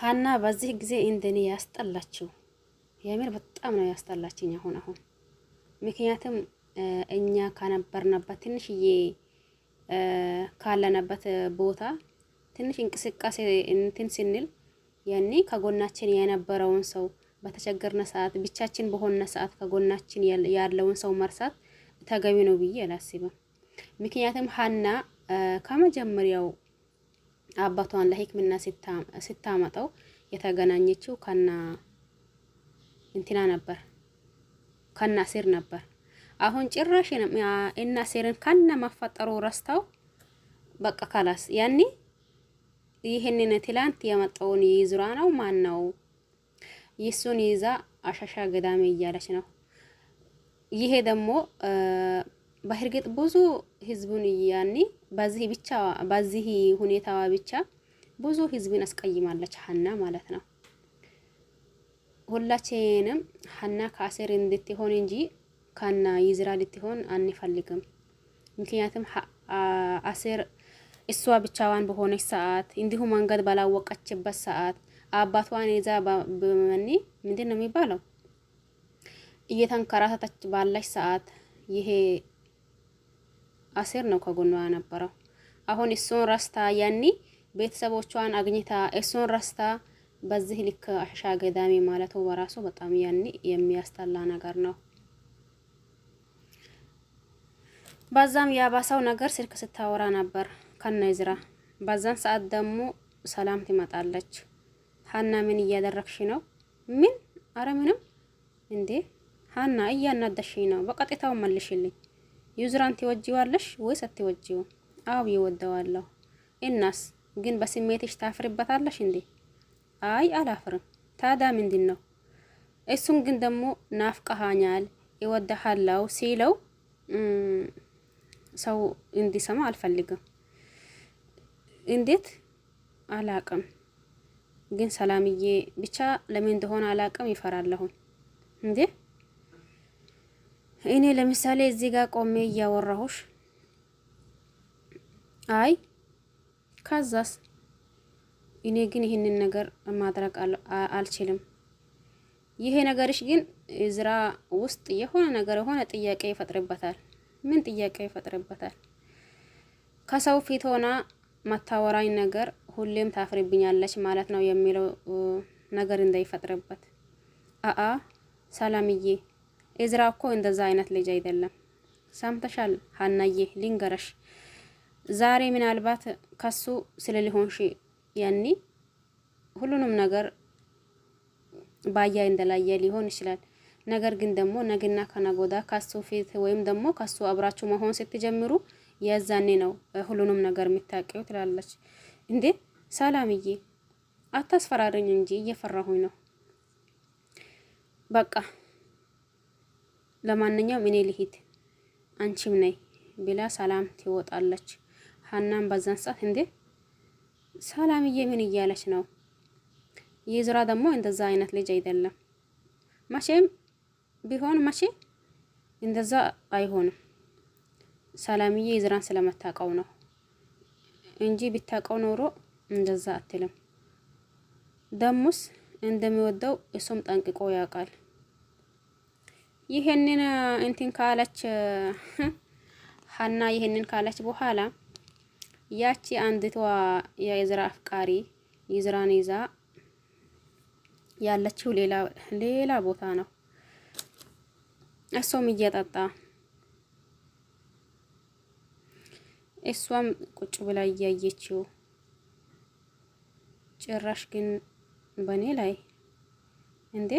ሀና በዚህ ጊዜ እንደኔ ያስጠላችው የምር በጣም ነው ያስጠላችኝ። አሁን ምክንያቱም እኛ ከነበርንበት ትንሽዬ ካለንበት ቦታ ትንሽ እንቅስቃሴ እንትን ስንል ያኔ ከጎናችን የነበረውን ሰው በተቸገርነ ሰዓት ብቻችን በሆነ ሰዓት ከጎናችን ያለውን ሰው መርሳት ተገቢ ነው ብዬ አላስብም። ምክንያቱም ሀና ከመጀመሪያው አባቷን ለሕክምና ስታመጣው የተገናኘችው ከና እንትና ነበር፣ ከና ሲር ነበር። አሁን ጭራሽ እና ሲርን ከነ ማፈጠሩ ረስታው በቃ ካላስ ያኔ ይሄንን ትላንት ያመጣውን ይዝራ ነው ማን ነው ይሱን ይዛ አሻሻ ገዳሜ እያለች ነው። ይሄ ደግሞ በህርግጥ ብዙ ህዝቡን ያኔ በዚህ ሁኔታዋ ብቻ ብዙ ህዝብን አስቀይማለች ሀና ማለት ነው። ሁላችንም ሀና ከአሴር እንድትሆን እንጂ ካና ይዝራ ልትሆን አንፈልግም። ምክንያቱም አሴር እሷ ብቻዋን በሆነች ሰዓት እንዲሁ መንገድ ባላወቀችበት ሰዓት አባቷን ይዛ ምንድነው የሚባለው እየተንከራተተች ባለች ሰዓት ይሄ አሴር ነው ከጎኗ ነበረው። አሁን እሱን ረስታ ያኒ ቤተሰቦቿን አግኝታ እሱን ረስታ በዚህ ልክ አሻሻ ገዳሚ ማለቱ በራሱ በጣም ያኒ የሚያስጠላ ነገር ነው። በዛም ያባሰው ነገር ስልክ ስታወራ ነበር ከነይዝራ። በዛን ሰዓት ደግሞ ሰላም ትመጣለች። ሀና ምን እያደረግሽ ነው? ምን አረ ምንም እንዴ ሀና እያናደሽኝ ነው። በቀጥታው መልሽልኝ። ዩዝራን ትወጂዋለሽ ወይስ አትወጂው? አው ይወደዋለሁ። እናስ ግን በስሜትሽ ታፍሪበታለሽ እንዴ? አይ አላፍርም። ታዲያ ምንድነው? እሱን ግን ደግሞ ናፍቀሃኛል ይወደሃለው ሲለው ሰው እንዲሰማ አልፈልግም። እንዴት አላቅም፣ ግን ሰላምዬ ብቻ ለምን እንደሆነ አላቅም ይፈራለሁ እንዴ። እኔ ለምሳሌ እዚህ ጋር ቆሜ እያወራሁሽ አይ ካዛስ እኔ ግን ይሄንን ነገር ማድረግ አልችልም። ይሄ ነገርሽ ግን እዝራ ውስጥ የሆነ ጥያቄ ይፈጥርበታል። ምን ጥያቄ ይፈጥርበታል? ከሰው ፊት ሆና ማታወራኝ ነገር ሁሌም ታፍሪብኛለች ማለት ነው የሚለው ነገር እንዳይፈጥርበት። ሰላምዬ እዝራ እኮ እንደዛ አይነት ልጅ አይደለም። ሰምተሻል ሀናዬ? ሊንገረሽ ዛሬ ምናልባት ከሱ ስለሊሆንሽ ያኒ ሁሉንም ነገር ባያ እንደላየ ሊሆን ይችላል። ነገር ግን ደግሞ ነገና ከነጎዳ ከሱ ፊት ወይም ደግሞ ከሱ አብራችሁ መሆን ስትጀምሩ የዛኔ ነው ሁሉንም ነገር የምታውቂው ትላለች። እንዴ ሰላምዬ አታስፈራሪኝ እንጂ እየፈራሁኝ ነው። በቃ ለማንኛውም እኔ ልሂድ አንቺም ነይ ብላ ሰላም ትወጣለች። ሀናም በዛን ሰዓት እንዴ ሰላምዬ ምን እያለች ነው? ይዝራ ደግሞ እንደዛ አይነት ልጅ አይደለም። መቼም ቢሆን መቼ እንደዛ አይሆንም። ሰላምዬ ይዝራን ስለመታቀው ነው እንጂ ቢታቀው ኖሮ እንደዛ አትልም። ደሙስ እንደሚወደው እሱም ጠንቅቆ ያውቃል። ይሄንን እንትን ካለች ሀና ይሄንን ካለች በኋላ ያቺ አንዲቷ የይዝራ አፍቃሪ ይዝራን ይዛ ያለችው ሌላ ቦታ ነው። እሷም እየጠጣ እሷም ቁጭ ብላ እያየችው ጭራሽ ግን በኔ ላይ እንዴ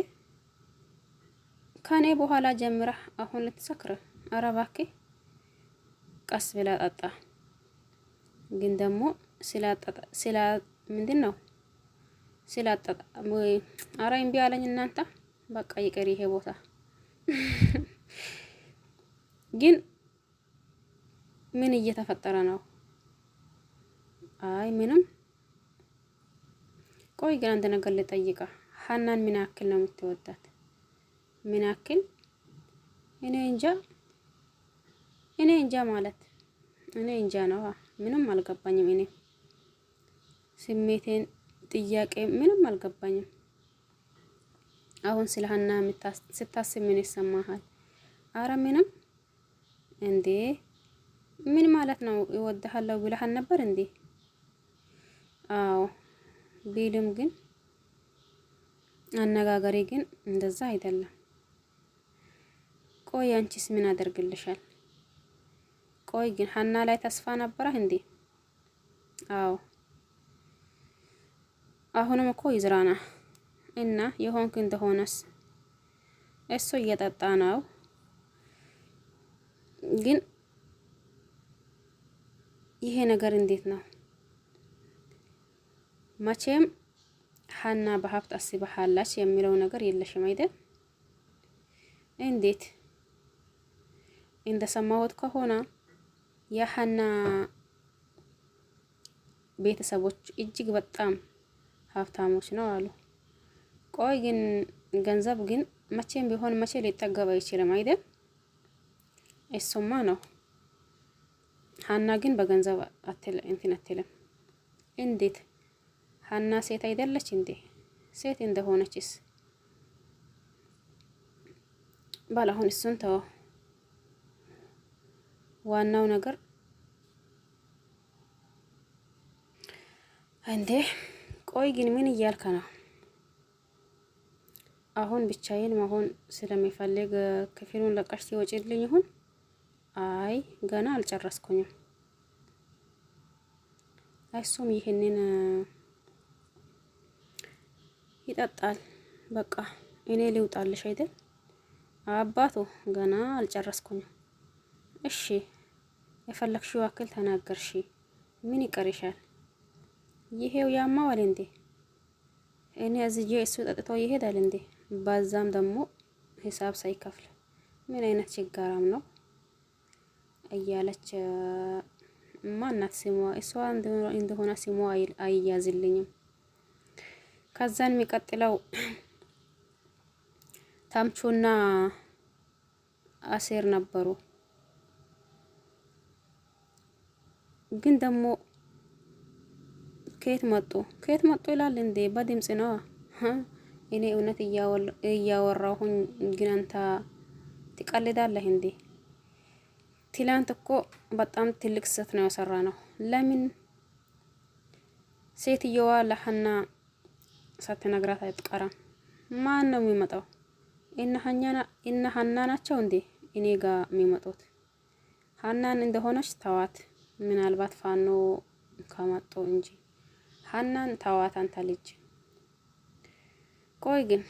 ከኔ በኋላ ጀምረህ አሁን ልትሰክር? ኧረ እባክህ ቀስ ብላ ጠጣ። ግን ደግሞ ምንድነው ስላጠጣ ወይ ኧረ እምቢ አለኝ እናንተ። በቃ ይቀር ይሄ ቦታ ግን ምን እየተፈጠረ ነው? አይ ምንም። ቆይ ግን አንድ ነገር ልጠይቃ። ሀናን ምን ያክል ነው የምትወዳት? ምን ያክል? እኔ እንጃ ማለት እኔ እንጃ ነው። ምንም አልገባኝም። እኔ ስሜቴን ጥያቄ ምንም አልገባኝም። አሁን ስለ ሀና ስታስብ ምን ይሰማሃል? አረ ምንም እንዴ ምን ማለት ነው? እወድሃለሁ ብለሃል ነበር እንዴ? አዎ ቢልም ግን አነጋገሬ ግን እንደዛ አይደለም። ቆይ አንቺስ ምን አደርግልሻል? ቆይ ግን ሀና ላይ ተስፋ ነበረህ እንዴ? አዎ አሁንም እኮ ይዝራና እና የሆንክ እንደሆነስ እሱ እየጠጣ ነው። ግን ይሄ ነገር እንዴት ነው? መቼም ሀና በሀብት አስበሃላች የሚለው ነገር የለሽም አይደል? እንዴት እንደሰማሁት ከሆነ የሀና ቤተሰቦች እጅግ በጣም ሀብታሞች ነው አሉ። ቆይ ግን ገንዘብ ግን መቼም ቢሆን መቼ ሊጠገብ አይችልም አይደል? እሱማ ነው። ሀና ግን በገንዘብ አትልም። እንዴት? ሀና ሴት አይደለች እንዴ? ሴት እንደሆነችስ ባላሁን እሱን ተው። ዋናው ነገር እንዴ ቆይ ግን ምን እያልከ ነው? አሁን ብቻዬን መሆን ስለሚፈልግ ክፍሉን ለቀሽ ሲወጪልኝ ይሁን? አይ ገና አልጨረስኩኝም። እሱም ይሄንን ይጠጣል። በቃ እኔ ልውጣልሽ አይደል? አባቱ ገና አልጨረስኩኝም። እሺ የፈለግሽው አክል ተናገርሽ። ምን ይቀርሻል? ይሄው ያማዋል እንዴ? እኔ እዚህ እሱ ጠጥቶ ይሄዳል እንዴ? ባዛም ደግሞ ሂሳብ ሳይከፍል ምን አይነት ችጋራም ነው እያለች ማናት ስሟ እሷ እንደሆነ ስሟ አይያዝልኝም። ከዛን የሚቀጥለው ታምቹና አሴር ነበሩ። ግን ደግሞ ከየት መጡ ይላል እንዴ? በድምጽ ነው። እኔ እውነት እያወራሁኝ ግን አንተ ትቀልዳለህ እንዴ? ትላንት እኮ በጣም ትልቅ ስህተት ነው የሰራ ነው። ለምን ሴትየዋ ለሀና ሳትነግራት አትቀራም? ማን ነው የሚመጣው? እነ ሀና ናቸው እንዴ እኔ ጋር የሚመጡት? ሀናን እንደሆነች ተዋት። ምናልባት ፋኖ ከመጡ እንጂ ሀናን ተዋት አንተ ልጅ። ቆይ ግን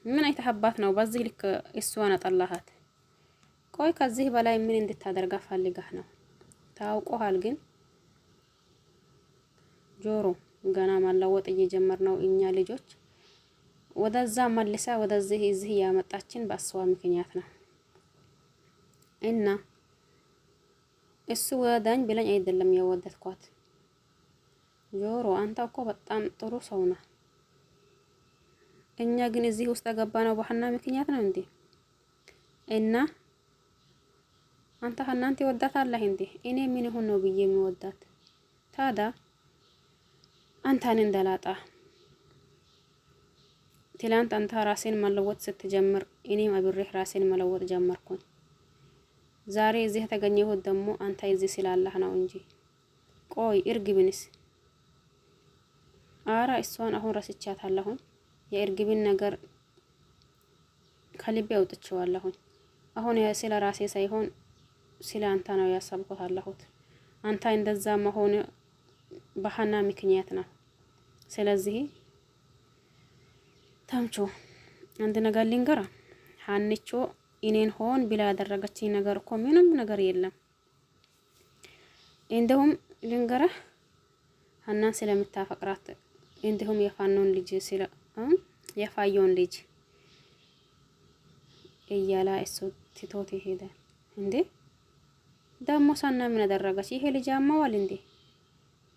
ምን አይተህባት ነው በዚህ ልክ እሷን አጠላሃት? ቆይ ከዚህ በላይ ምን እንድታደርጋ ፈልጋህ ነው? ታውቆሃል ግን ጆሮ ገና ማላወጥ እየጀመር ነው እኛ ልጆች። ወደዛ መልሳ ወደዚህ እዚህ ያመጣችን በአስዋ ምክንያት ነው። እና እሱ ወዳኝ ብለኝ አይደለም የወደድኳት። ጆሮ አንተ እኮ በጣም ጥሩ ሰው ነህ። እኛ ግን እዚህ ውስጥ ገባነው በሀና ምክንያት ነው እንዴ? እና አንተ ሀናን ትወዳታለህ እንዴ? እኔ ምን ይሁን ነው ብዬ የሚወዳት? ታዲያ አንተን እንደላጣ ትላንት አንተ ራሴን መለወጥ ስትጀምር እኔም አብሬህ ራሴን መለወጥ ጀመርኩኝ። ዛሬ እዚህ የተገኘሁት ደግሞ አንተ እዚህ ስላለህ ነው እንጂ። ቆይ እርግብንስ? አራ እሷን አሁን ረስቻታለሁ። የእርግብን ነገር ከልቤ አውጥቼዋለሁ። አሁን ስለ ራሴ ሳይሆን ስለ አንተ ነው ያሰብኩት አለሁት። አንተ እንደዛ መሆን በሀና ምክንያት ነው። ስለዚህ ታምቹ አንድ ነገር ልንገራ። ሀንቾ እኔን ሆን ብላ ያደረገችኝ ነገር እኮ ምንም ነገር የለም። እንደውም ልንገራህ ሀናን ስለምታፈቅራት እንዲሁም የፋኖን ልጅ የፋየውን ልጅ እያላ እሱ ትቶት ይሄዳል። እንዴ ደግሞ ሳና ምን አደረገች? ይሄ ልጅ አማዋል እንዴ?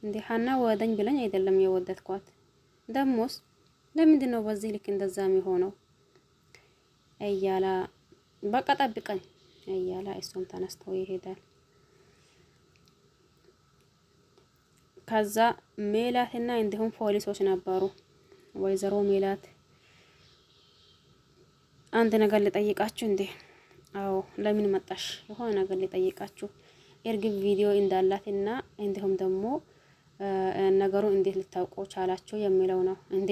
እንዴ ሀና ወደኝ ብለኝ አይደለም የወደድኳት። ደሞስ ለምንድን ነው በዚህ ልክ እንደዛ የሚሆነው? እያላ በቃ ጠብቀኝ እያላ እሱም ተነስተው ይሄዳል። ከዛ ሜላትና እንዲሁም ፖሊሶች ነበሩ። ወይዘሮ ሜላት አንድ ነገር ልጠይቃችሁ እንዴ? አዎ ለምን መጣሽ? የሆነ ነገር ልጠይቃችሁ። እርግብ ቪዲዮ እንዳላትና እንዲሁም ደግሞ ነገሩ እንዴት ልታውቁ ቻላችሁ የሚለው ነው እንዴ?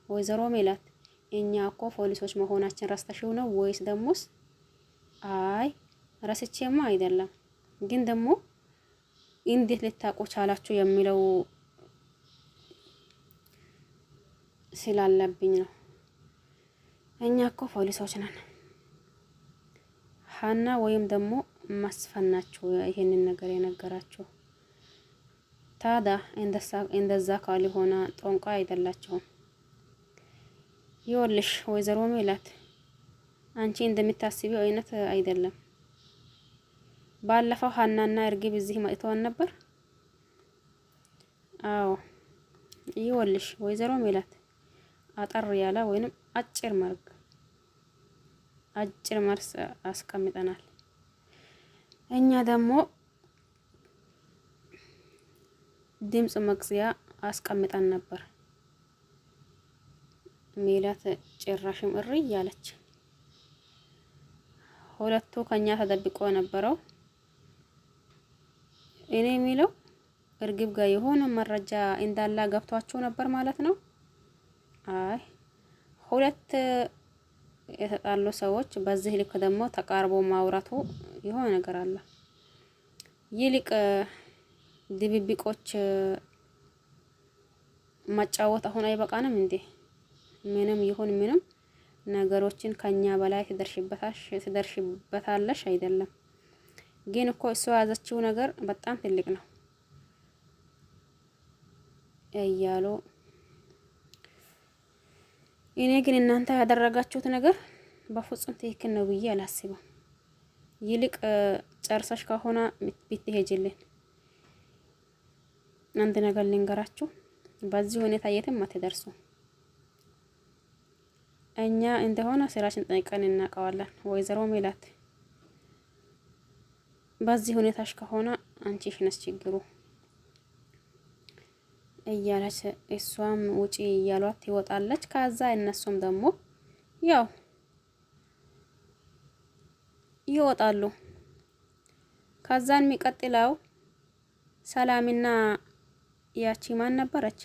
ወይዘሮ ሜላት እኛ እኮ ፖሊሶች መሆናችን ረስተሽው ነው ወይስ ደሞስ? አይ ረስቼማ አይደለም፣ ግን ደግሞ እንዴት ልታውቁ ቻላችሁ የሚለው ስላለብኝ ነው። እኛ እኮ ፖሊሶች ነን። ሀና ወይም ደግሞ መስፍን ናቸው ይሄንን ነገር የነገራችሁ። ታዳ እንደዛ ካልሆነ ጠንቋይ አይደላችሁም። ይኸውልሽ ወይዘሮ ሜላት አንቺ እንደምታስቢው አይነት አይደለም። ባለፈው ሀናና እርግብ እዚህ መጥተዋል ነበር። አዎ ይኸውልሽ ወይዘሮ ሜላት አጠር ያለ ወይንም አጭር መልስ አስቀምጠናል። እኛ ደግሞ ድምጽ መቅዚያ አስቀምጠን ነበር። ሜላት ጭራሽም እሪ እያለች ሁለቱ ከኛ ተደብቆ ነበረው። እኔ የሚለው እርግብ ጋር የሆነ መረጃ እንዳላ ገብቷቸው ነበር ማለት ነው። አይ ሁለት የተጣሉ ሰዎች በዚህ ልክ ደግሞ ተቃርቦ ማውራቱ የሆነ ነገር አለ። ይልቅ ድብብቆች ማጫወት አሁን አይበቃንም እንዴ? ምንም ይሁን ምንም ነገሮችን ከኛ በላይ ትደርሽበታለሽ አይደለም። ግን እኮ እሷ ያዘችው ነገር በጣም ትልቅ ነው እያሉ እኔ ግን እናንተ ያደረጋችሁት ነገር በፍጹም ትክክል ነው ብዬ አላስብም። ይልቅ ጨርሰሽ ከሆነ ብትሄጂልን አንድ ነገር ልንገራችሁ፣ በዚህ ሁኔታ የትም አትደርሱ። እኛ እንደሆነ ስራችን ጠይቀን እናውቀዋለን። ወይዘሮ ሜላት በዚህ ሁኔታሽ ከሆነ አንቺሽ ነሽ ችግሩ እያለች እሷም ውጪ እያሏት ትወጣለች። ከዛ እነሱም ደግሞ ያው ይወጣሉ። ከዛን የሚቀጥለው ሰላምና ያቺ ማን ነበረች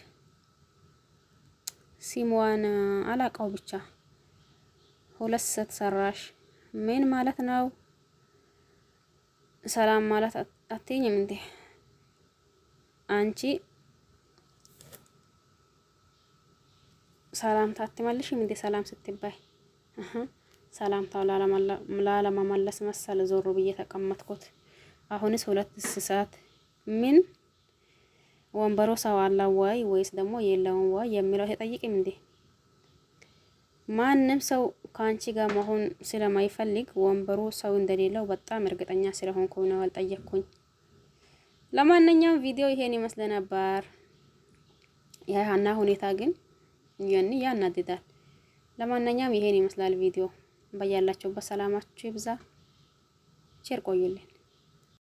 ሲሟን አላቀው ብቻ ሁለት ሰራሽ ምን ማለት ነው? ሰላም ማለት አትይኝም እንዴ አንቺ? ሰላምታ አትመልሽም እንዴ? ሰላም ስትባይ ሰላምታው ላለመመለስ መሰል ዞር ብዬ ተቀመጥኩት። አሁንስ ሁለት ሰዓት ምን ወንበሩ ሰው አለው ወይ ወይስ ደግሞ የለውም ወይ የሚለው ተጠይቅም እንዴ? ማንም ሰው ካንቺ ጋር መሆን ስለማይፈልግ ወንበሩ ሰው እንደሌለው በጣም እርግጠኛ ስለሆንኩ ነው አልጠየቅኩኝ። ለማንኛውም ቪዲዮ ይሄን ይመስል ነበር። የሀና ሁኔታ ግን ያናድዳል። ለማንኛውም ይሄን ይመስላል ቪዲዮ። በያላችሁበት ሰላማችሁ ይብዛ። ቸር ቆዩልኝ።